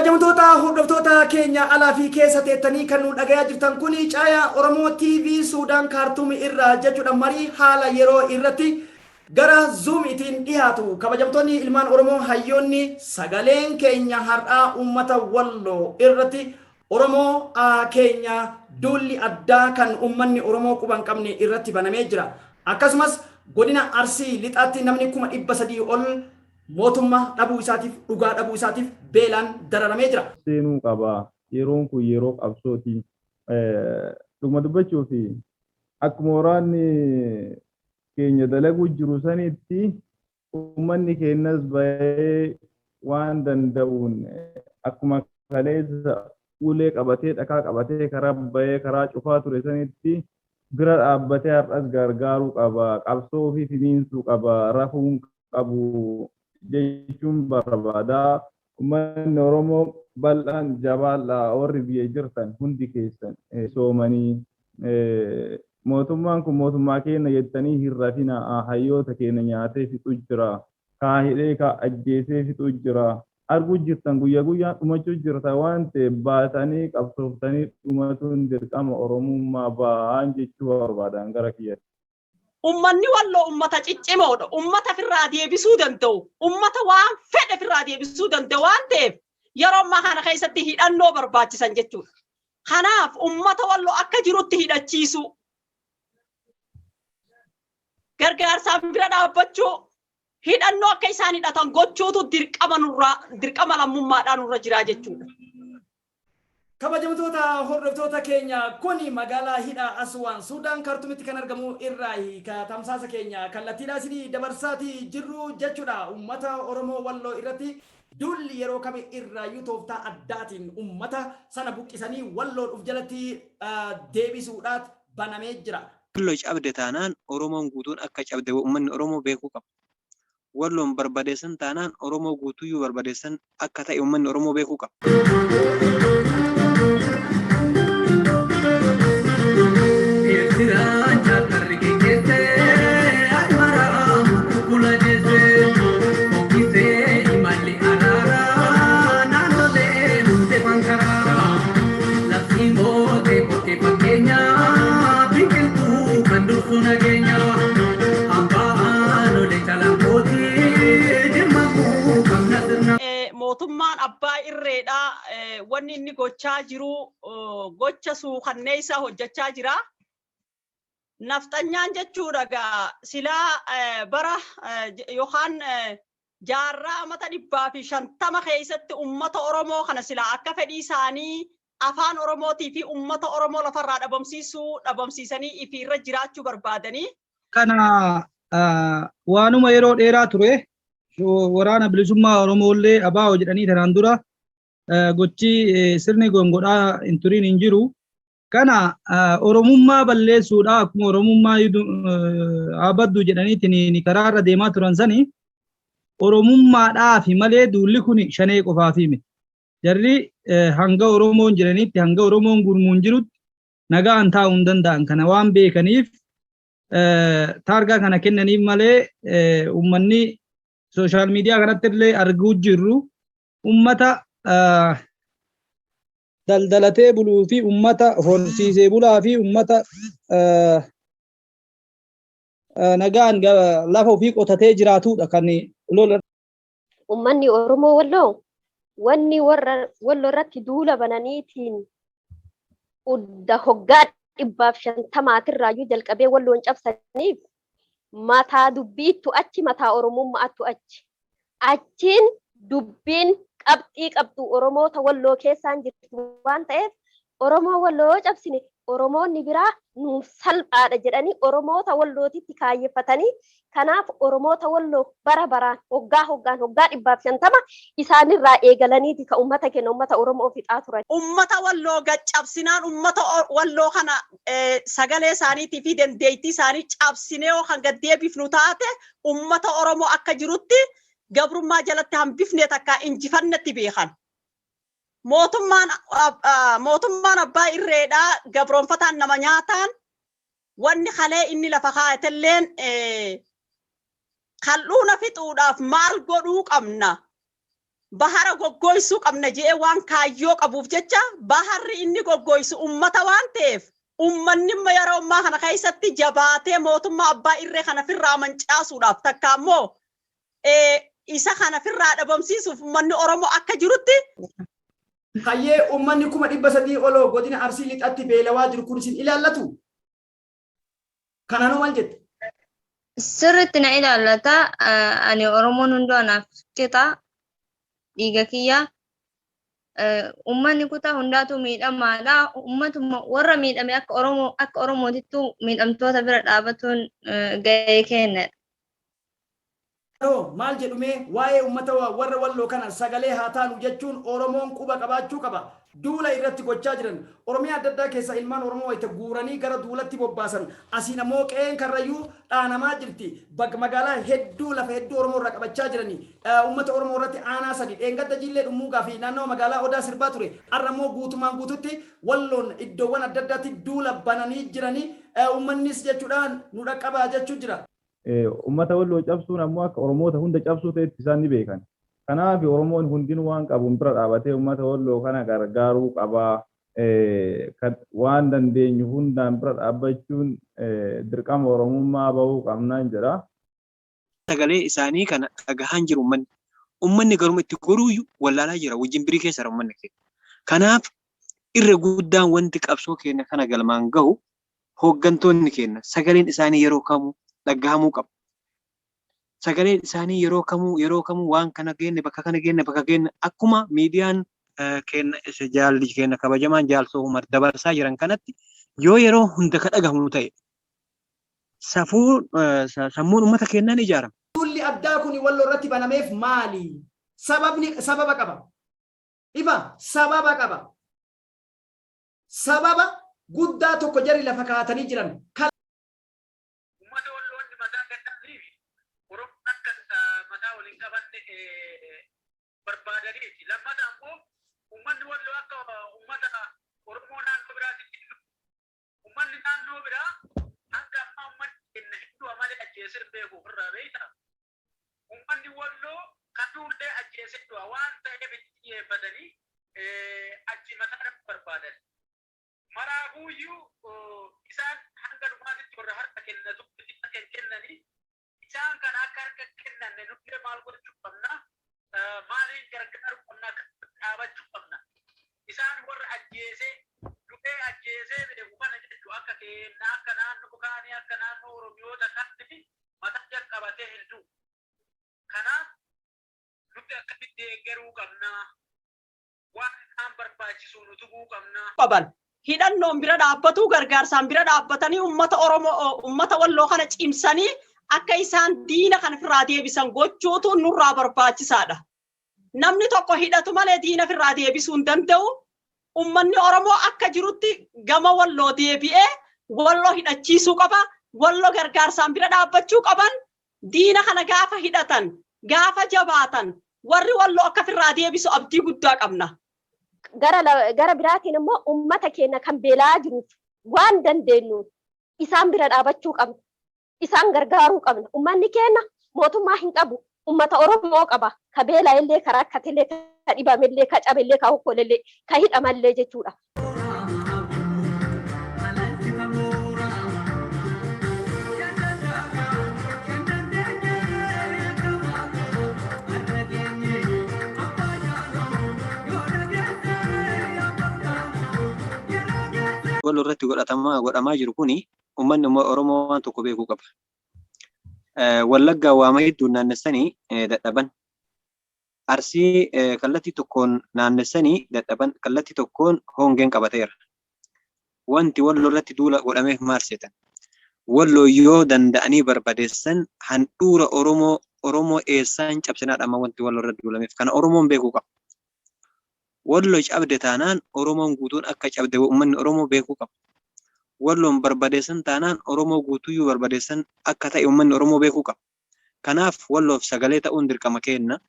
kabajamtoota hordoftoota keenya alaa fi keessa teettanii kan nu dhagayaa jirtan kuni Caayaa Oromoo TV Suudaan Kaartuum irraa jechuudha marii haala yeroo irratti gara Zoomiitiin dhiyaatu kabajamtoonni ilmaan Oromoo hayyoonni sagaleen keenya har'aa uummata Walloo irratti Oromoo keenya duulli addaa kan uummanni Oromoo quban qabne irratti banamee jira. Akkasumas godina Arsii lixaatti namni 300 ol mootummaa dhabuu isaatiif dhugaa dhabuu isaatiif beelaan dararamee jira. Seenuu qaba. Yeroon kun yeroo qabsooti. Dhuguma dubbachuu fi akkuma waraanni keenya dalaguu jiru sanitti uummanni keenyas bahee waan danda'uun akkuma kaleessa ulee qabatee dhakaa qabatee karaa bahee karaa cufaa ture sanitti bira dhaabbatee har'as gargaaruu qaba. Qabsoo fi finiinsuu qaba. Rafuun qabu. Jechuun barbaada. Uummanni Oromoo bal'aan jabaadhaa warri biyya jirtan hundi keessan soomanii mootummaan kun mootummaa keenya jettanii hin rafina. Hayyoota keenya nyaatee fixuu jira. Kaahidhee ajjeesee fixuu jira. Arguu jirtan guyyaa guyyaa dhumachuu jirta waan ta'eef baatanii qabsooftanii dhumatuun dirqama Oromummaa ba'aan jechuu barbaadan gara kiyyatti. Ummanni Walloo ummata ciccimoodha. Ummata ofirraa deebisuu danda'u. Ummata waan fedhe ofirraa deebisuu danda'u waan ta'eef yeroo ammaa kana keessatti hidhannoo barbaachisan jechuudha. Kanaaf ummata Walloo akka jirutti hidhachiisu. Gargaarsaan bira dhaabbachuu hidhannoo akka isaan hidhatan gochuutu dirqama lammummaadhaan nurra jira jechuudha. Kabajamtoota hordoftoota keenya kuni magaalaa hidhaa Aswaan Suudaan Kaartuumitti kan argamu irraa ka tamsaasa keenya kallattiidhaa isinii dabarsaatii jirru jechuudha. Uummata Oromoo Walloo irratti dulli yeroo kami irraayyuu tooftaa addaatiin uummata sana buqqisanii Walloodhuuf jalatti deebisuudhaaf banamee jira. Walloo cabde taanaan Oromoon guutuun akka cabde uummanni Oromoo beekuu qaba. Walloon barbadeessan taanaan Oromoo guutuyyuu barbadeessan akka ta'e uummanni Oromoo beekuu qaba. Mootummaan abbaa irreedhaa wanni inni gochaa jiru gocha suukannee isaa hojjechaa jira. Nafxanyaan jechuudha gaa silaa bara yookaan jaarraa amata 150 keessatti uummata Oromoo kana silaa akka fedhii isaanii afaan Oromootii fi uummata Oromoo lafarraa dhabamsiisanii ifiirra jiraachuu barbaadanii. Kana waanuma yeroo dheeraa ture. Waraana bilisummaa Oromoolee ABO jedhanii tanaan dura gochi sirni gongodhaa hin turiin hin jiru. Kana Oromummaa balleessuudha akkuma Oromummaa abaddu jedhaniitiin karaarra deemaa turan sani Oromummaadhaaf malee duulli kun shanee qofaaf miti. Jarri hanga Oromoon jedhaniitti hanga Oromoon gurmuun jirutti nagaan taa'uu hin danda'an. Kana waan beekaniif taargaa kana kennaniif malee uummanni social media kanatti illee arguu jirru ummata daldalatee buluu fi ummata horsiisee bulaa fi ummata nagaan lafa ofii qotatee jiraatudha kan lola. Ummanni Oromoo Walloo wanni Walloo irratti duula bananiitiin udda hoggaa 150 irraayyuu jalqabee Walloon cabsaniif mataa dubbiittu achi mataa Oromummaattu achiin dubbiin qabxii qabdu Oromoota Walloo keessaan jirtu waan ta'eef Oromoo Walloo cabsine Oromoonni biraa nuuf salphaadha jedhanii Oromoota Wallootitti kaayeffatanii kanaaf Oromoota Walloo bara baraan hoggaa 150 isaanirraa eegalaniiti ka uummata keenya uummata Oromoo fixaa turan. Uummata Walloo gaccabsinaan uummata Walloo kana sagalee isaaniitii fi dandeettii isaanii cabsinee kan gaddeebifnu taate uummata Oromoo akka jirutti gabrummaa jalatti hambifnee takka injifannetti beekan. Mootummaan abbaa irreedhaa gabroonfataan nama nyaataan wanni kalee inni lafa kaa'atelleen kalluuna fixuudhaaf maal godhuu qabna bahara goggoysuu qabna jee waan kaayyoo qabuuf jecha baharri inni goggoysu ummata waan ta'eef ummanni yeroo ammaa kana keessatti jabaatee mootummaa abbaa irree kana firraa mancaasuudhaaf takka ammoo isa kana firraa dhabamsiisuuf ummanni Oromoo akka jirutti hayyee ummanni 300 oloo godina Arsii lixatti beelawaa jiru kun isin ilaallatu kananuu maal jette? Sirriitti na ilaallata ani Oromoon hunduu anaaf qixa dhiiga kiyya ummanni kutaa hundaatu miidhamaadha ummatuma warra miidhame akka Oromootittu miidhamtoota bira dhaabatuun gahee kennedha. Maal jedhume waa'ee ummata warra walloo kana sagalee haa taanu jechuun Oromoon quba qabaachuu qaba. Duula irratti gochaa jiran Oromiyaa adda addaa keessa ilmaan Oromoo itti guuranii gara duulatti bobbaasan asiin ammoo qe'een karrayyuu dhaanamaa jirti. Bakka magaalaa hedduu lafa hedduu Oromoo irraa qabachaa jiranii ummata Oromoo irratti aanaa sadi dheengadda jillee dhummuugaa fi naannoo magaalaa Odaa sirbaa ture. Har'a ammoo guutumaan guututti walloon iddoowwan adda addaatti duula bananii jiranii ummannis jechuudhaan nu dhaqqabaa jechuu jira. Ummata walloo cabsuun ammoo akka Oromoota hunda cabsuu ta'etti isaan ni beekan. Kanaaf Oromoon hundinuu waan qabuun bira dhaabatee ummata walloo kana gargaaruu qabaa. Waan dandeenyu hundaan bira dhaabbachuun dirqama Oromummaa bahuu qabnaan jedha. Sagalee isaanii kana dhagahaan jiru ummanni. Ummanni garuma itti goruuyyu wallaalaa jira wajjin birii keessa ummanni keenya. Kanaaf irra guddaan wanti qabsoo keenya kana galmaan gahu hooggantoonni keenya sagaleen isaanii yeroo kamuu dhagahamuu qabu. Sagaleen isaanii yeroo kamuu waan kana geenne bakka kana geenne bakka geenne akkuma miidiyaan keenya isa jaalli keenya kabajamaan jaalsoo umar dabarsaa jiran kanatti yoo yeroo hunda ka dhagahamu ta'e sammuun uummata keenyaan ijaarama. Duulli addaa kun walloo irratti banameef maali? Sababa qaba. Ifa sababa qaba. Sababa guddaa tokko jarri lafa kaatanii jiran. barbaadaniiti lammata ammoo ummanni walloo akka ummata Oromoo naannoo biraatti ummanni naannoo biraa hanga ammaa ummanni kenna hedduu amalee ajjeesee beeku ofirraa beekta ummanni walloo kanuullee ajjeesee du'a waan ta'eef itti xiyyeeffatanii achi mataa barbaadan maraafuuyyuu isaan hanga dhumaatitti warra harka kennatu kennanii isaan kan akka harka kennanne nuti maal gochuu qabna maaliin gargaaru qabna dhaabachuu qabna isaan warra ajjeesee dhufee ajjeesee beeku kana jechuu akka kenna akka naannoo kaanii akka naannoo Oromiyoota kanatti mataa jalqabatee hin du'u kanaaf nuti akkamitti deeggaruu qabna waan isaan barbaachisu nuti guu qabna. qaban hidhannoon bira dhaabbatuu gargaarsaan bira dhaabbatanii ummata Oromoo ummata walloo kana cimsanii akka isaan diina kana firraa deebisan gochuutu nurraa barbaachisaadha. Namni tokko hidhatu malee diina firraa deebisuu hin danda'u. Ummanni Oromoo akka jirutti gama walloo deebi'ee walloo hidhachiisuu qaba. Walloo gargaarsaan bira dhaabbachuu qaban diina kana gaafa hidhatan gaafa jabaatan warri walloo akka firraa deebisu abdii guddaa qabna. Gara biraatiin immoo ummata keenya kan beelaa jiruuf waan dandeenyu isaan bira dhaabachuu qabna. Isaan gargaaruu qabna. Ummanni keenya mootummaa hin qabu. Ummata Oromoo qaba. Ka beelaa illee ka rakkatellee ka dhibamellee ka cabellee ka hokkolellee ka hidhamallee jechuudha. Walloo irratti godhamaa jiru kuni ummanni Oromoo waan tokko beekuu qaba. Wallaggaa waama hedduu naannessanii dadhaban. Arsii kallattii tokkoon naannessanii dadhaban kallattii tokkoon hongeen qabateera. Wanti walloo irratti duula godhameef maal seetan? Walloo yoo danda'anii barbadeessan handhuura Oromoo eessaan cabsinaadha amma wanti walloo irratti duulameef kana Oromoon beekuu qaba. Walloo cabde taanaan Oromoon guutuun akka cabde uummanni Oromoo beekuu qaba. Walloon barbadeessan taanaan Oromoo guutuyyuu barbadeessan akka ta'e uummanni Oromoo beekuu qaba. Kanaaf walloof sagalee ta'uun dirqama kenna.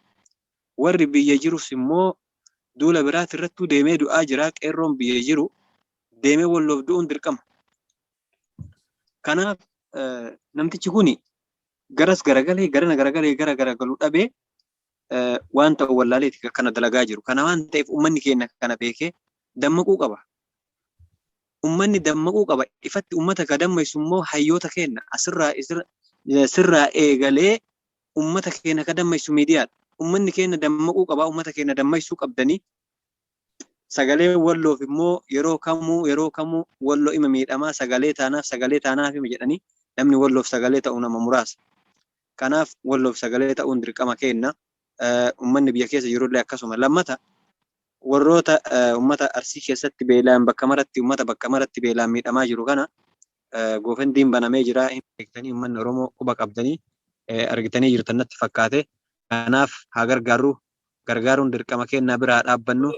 Warri biyya jirus immoo duula biraati irrattuu deemee du'aa jira qeerroon biyya jiru deemee walloof du'uun dirqama. Kanaaf namtichi kuni garas garagalee garana garagalee gara garagaluu dhabee waan ta'u wallaaleeti kana dalagaa jiru. Kana waan ta'eef uummanni keenya kana beekee dammaquu qaba. Uummanni dammaquu qaba. Ifatti uummata ka dammaqsu immoo hayyoota keenya sirraa eegalee uummata keenya ka dammaqsu miidiyaadha. Uummanni keenya dammaquu qaba. Uummata keenya dammaqsuu qabdanii sagalee walloof immoo yeroo kamuu walloo ima miidhamaa sagalee taanaaf ima jedhanii namni walloof sagalee ta'uu nama muraasa. Kanaaf walloof sagalee ta'uun dirqama keenya. Uummanni biyya keessa jirullee akkasuma. Lammata warroota uummata Arsii keessatti beelaan bakka maratti beelaan miidhamaa jiru kana goofandiin banamee jira. Hin beektanii uummanni Oromoo quba qabdanii argitanii jirtan natti fakkaate. Kanaaf haa gargaaruun dirqama keenya biraa dhaabbannu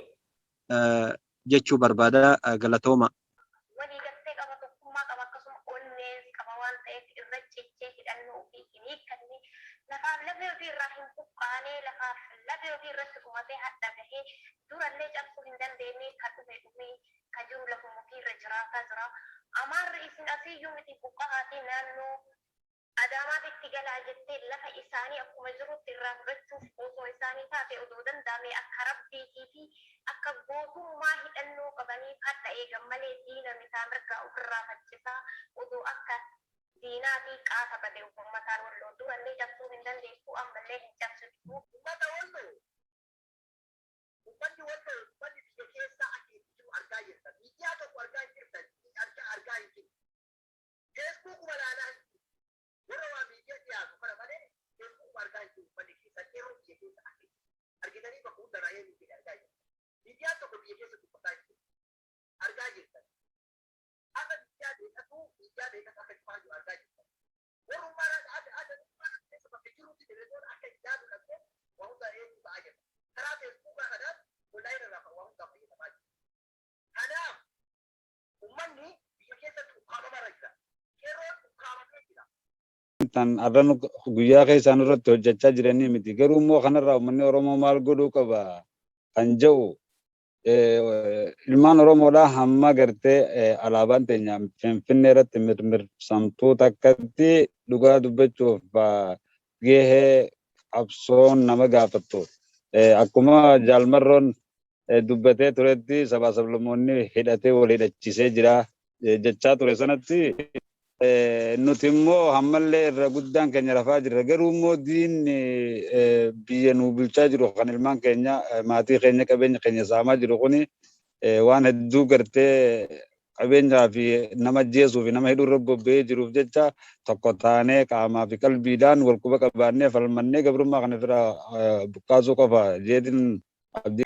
jechuu barbaada. Galatooma. Walii galtee qaba, tokkummaa qaba, akkasuma onnee qaba waan ta'eef irra cichee hidhannoo ofii hin hiikkannee lafaaf lafee ofii irraa hin buqqaanee lafaaf lafee ofii irratti dhumatee hadha gahee durallee cabsuu hin dandeenye kan dhume kan jiru lafuma ofii irra jiraataa jira. Amaarri isin asiiyyuu miti buqqa'aatii naannoo Adaamaatti galaa jettee lafa isaanii akkuma jirutti irraa fudhachuuf osoo isaanii taate odoo danda'ame akka rabbiitii fi akka gootummaa hidhannoo qabanii hadha eegan malee diina isaan mirgaa ofirraa faccisaa odoo akka diinaa fi qaasa badee uummataan walloo durallee cabsuu hin dandeessu ammallee hin cabsitu. Ummata walloo ummanni biyya keessa akeekisu argaa jirtan. Miidiyaa tokko argaa hin jirtan. Argaa hin jirtan. Feesbuuk walaanaa hin jirtan. Warra waa miidiyaa dhiyaatu kana malee feesbuuk argaa hin jirtan. Uummanni keessa yeroo biyya keessa akeekisu. Argitanii bakka hunda raayee miidiyaa argaa jirtan. Miidiyaa tokko biyya keessa dubbataa hin jirtan. Argaa jirtan. Akka miidiyaa beekatu akka cifaa jiru argaa jirtan. Warrummaan keessa bakka jirutti telefoon akka hin yaadu dhabdee waa hunda eenyu ta'aa jirta. Karaa feesbuukaa kanaan online irraa kan waa hundaa fayyadamaa jiru. Kanaaf uummanni biyya keessatti ukkaamamarra jira. Yeroo ukkaamamee jira. Tan arran guyyaa keessaan irratti hojjechaa jiranii miti. Garuu immoo kanarraa uummanni Oromoo maal godhuu qaba kan jedhu ilmaan Oromoodhaa hamma gartee alaabaan teenya Finfinnee irratti mirmirsamtuu takkatti dhugaa dubbachuuf gahee qabsoon nama gaafattu. Akkuma jaalmarroon dubbatee turetti sabaa sablammoonni hidhatee wal hidhachiisee jira jechaa ture sanatti nuti immoo hammallee irra guddaan keenya rafaa jirra. Garuu immoo diinni biyya nu bulchaa jiru kan ilmaan keenya maatii keenya qabeenya keenya saamaa jiru kuni waan hedduu gartee qabeenyaa fi nama ajjeesuu fi nama hidhuu irra bobba'ee jiruuf jecha tokko taanee qaamaa fi qalbiidhaan wal quba qabaannee falmannee gabrummaa kana bira buqqaasuu qofa jedhin abdii.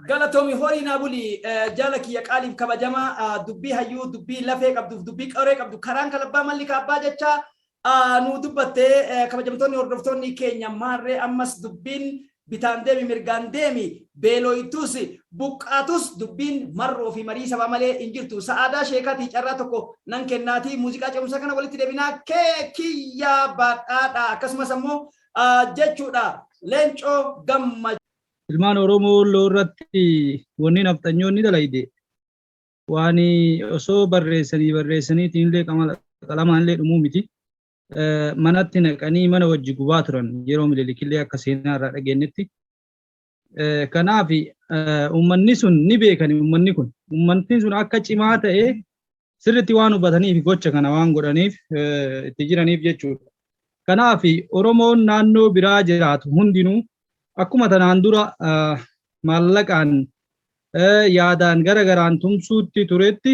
Galatoomi horii naa buli jala kiyya qaaliif kabajamaa dubbii hayyuu dubbii lafee qabduuf dubbii qoree qabdu karaan kalabbaa malli kaabbaa jecha nu dubbattee kabajamtoonni hordoftoonni keenya maarree ammas dubbiin bitaan deemi mirgaan deemi beelooytus buqqaatus dubbiin marroo fi marii sabaa malee hin jirtu. Sa'aadaa sheekaatii carraa tokko nan kennaatii muuziqaa ce'umsa kana walitti deebinaa kiyya badhaadha akkasumas ammoo jechuudha leencoo gamma. Ilmaan Oromoo walloo irratti wanni nafxanyoonni dalayde waan osoo barreessaniitiin illee qalamaan illee dhumuu miti. Manatti naqanii mana wajji gubaa turan yeroo mililikillee akka seenaa irraa dhageenyetti. Kanaaf uummanni sun ni beekani uummanni kun. Uummanni sun akka cimaa ta'ee sirriitti waan hubataniif gocha kana waan godhaniif itti jiraniif jechuudha. Kanaaf Oromoon naannoo biraa jiraatu hundinuu akkuma tanaan dura maallaqaan yaadaan garaan tumsuutti turetti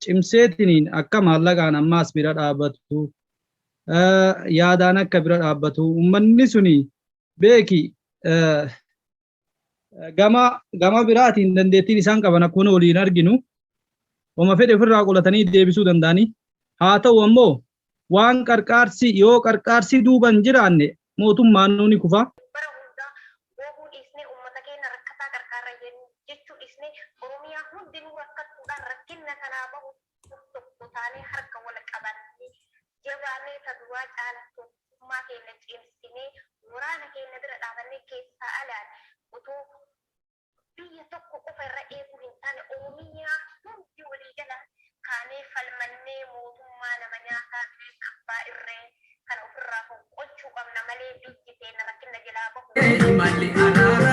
cimseetiniin akka maallaqaan ammaas bira dhaabbatu yaadaan akka bira dhaabbatu uummanni suni beeki gama biraatiin dandeettiin isaan qaban akkuma waliin arginu wama fedhe ofirraa qolatanii deebisuu danda'anii haa ta'u ammoo waan yoo qarqaarsi duuban jiraanne mootummaan nuuni kufa. du'a caalatti tokkummaa keenya cimsinee waraana keenya bira dhaabannee keessaa alaan otoo biyya tokko qofa irra eeguu hin taane Oromiyaa hundi walii jala kaanee falmannee mootummaa nama nyaataa ta'e abbaa irree kana ofirraa fonqolchuu qabna malee biyyi teenya rakkina jalaa bahu.